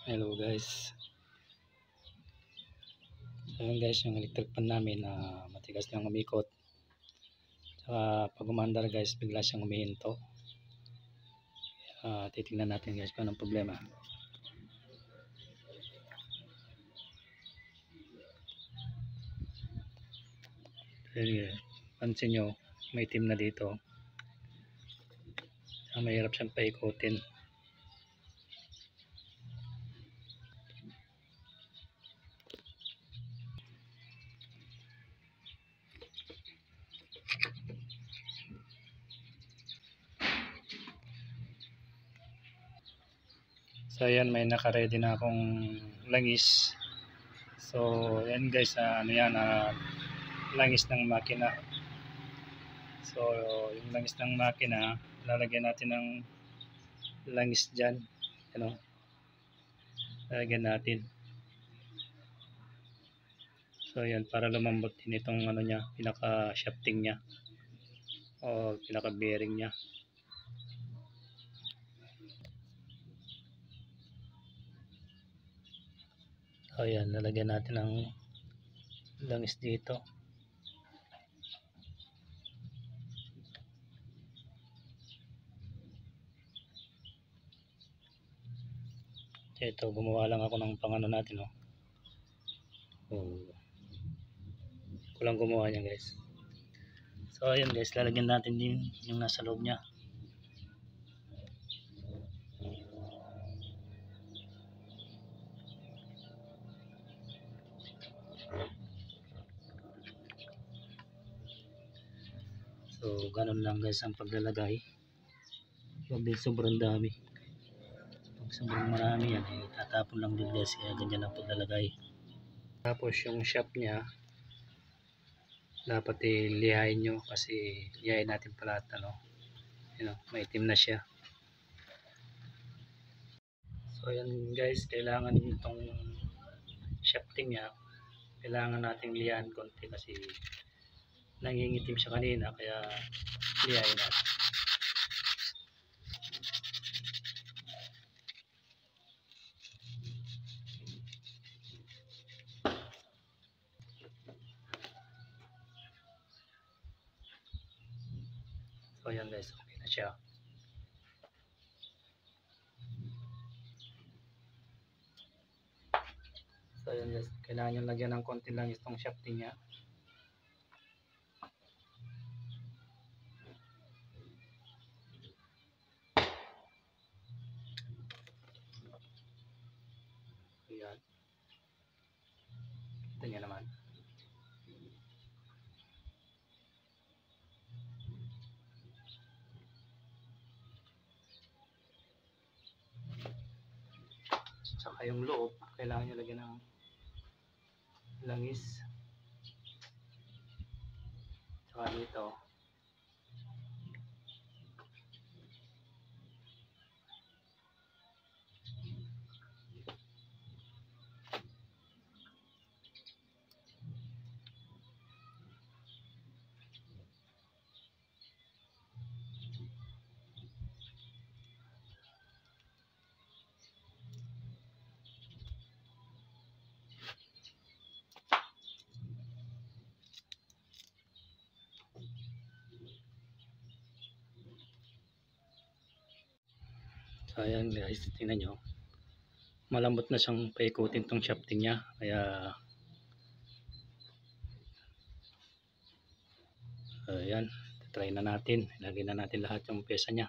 Hello guys. Ayun guys, yung electric pan namin na matigas lang umikot. Saka pag umandar guys, bigla siyang umihinto. Titingnan natin guys kung anong problema. Ayun, pansin nyo, may itim na dito. Mahirap siyang paikutin. So ayan, may naka-ready na akong langis. So ayan guys, ano yan, langis ng makina. So yung langis ng makina, lalagyan natin ng langis dyan. Ano? Lalagyan natin. So ayan, para lumambot din itong ano niya, pinaka shafting niya o pinaka bearing niya. So ayan, lalagyan natin ng langis dito. Ito, gumawa lang ako ng pangano natin, oh. Ko lang gumawa niya guys. So ayan guys, lalagyan natin din yung nasa loob niya. So ganun lang guys ang paglalagay. Huwag din sobrang dami. Pag sobrang marami yan, tatapon lang din guys, kaya ganyan ang paglalagay. Tapos yung shaft niya, dapat lihain nyo kasi lihain natin pala at ano, maitim na siya. So ayan guys, kailangan itong shafting niya, kailangan nating lihain konti kasi nangingitim siya kanina, kaya lihain natin. So ayan guys, okay na siya. So ayan guys, kailangan nyo lagyan ng konti lang itong shafting niya. Ayan. Kita nyo naman. Saka yung loob, kailangan nyo lagyan ng langis. Saka dito. So ayan guys, tingnan nyo. Malambot na siyang paikutin tong shafting niya. Kaya ayan, try na natin. Ilagay na natin lahat yung pyesa niya.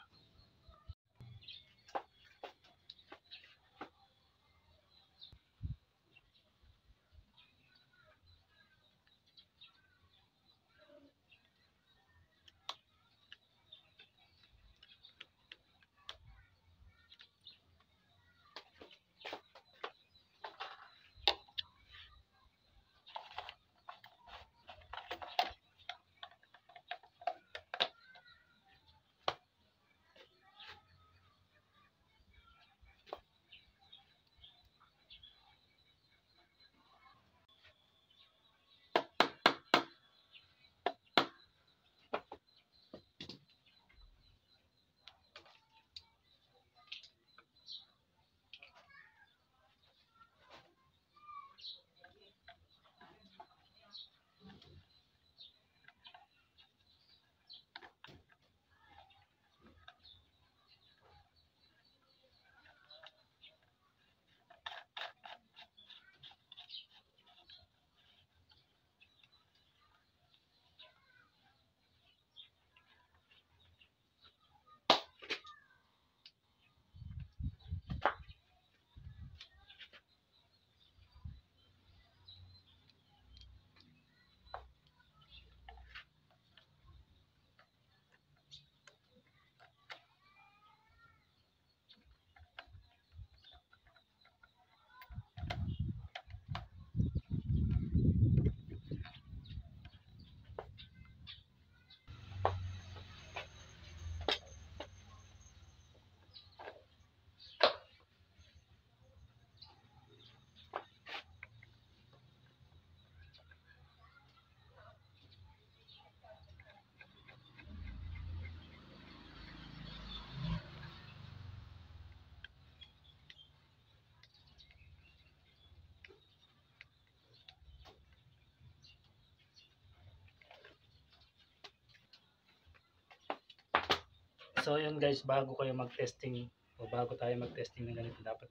So yun guys, bago kayo mag-testing o bago tayo mag-testing ng ganito, dapat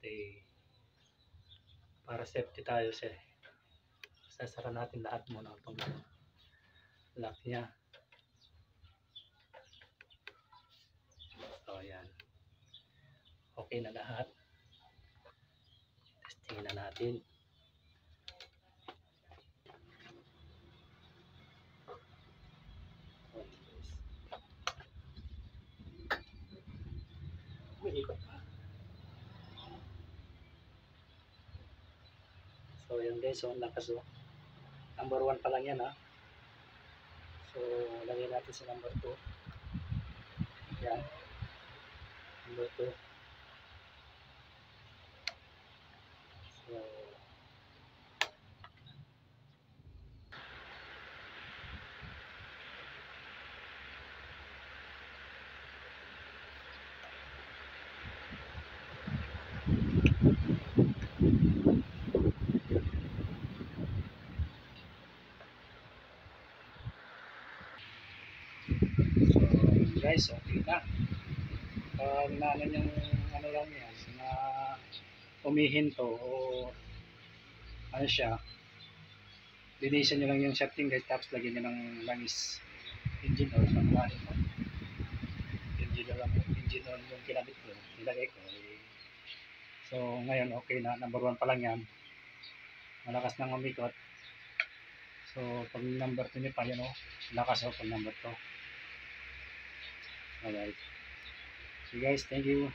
para safety tayo sasara natin lahat muna itong lock niya. So yan, okay na lahat. Testing na natin. Ikot pa. So yan guys, so lakas number 1 pa lang yan ha. So lagyan natin sa number 2. Yan, number 2. So guys, okay na. Pag naman yung ano lang yan, na umihinto o ano siya, linisan nyo lang yung shafting guys, tapos lagyan nyo ng langis engine oil ng lahat. Engine oil yung kinabit ko, nilagay ko. So ngayon okay na, number 1 pa lang yan, malakas nang umikot. So pag number 2 nyo pa yan lakas pag number 2. Alright, so guys, thank you.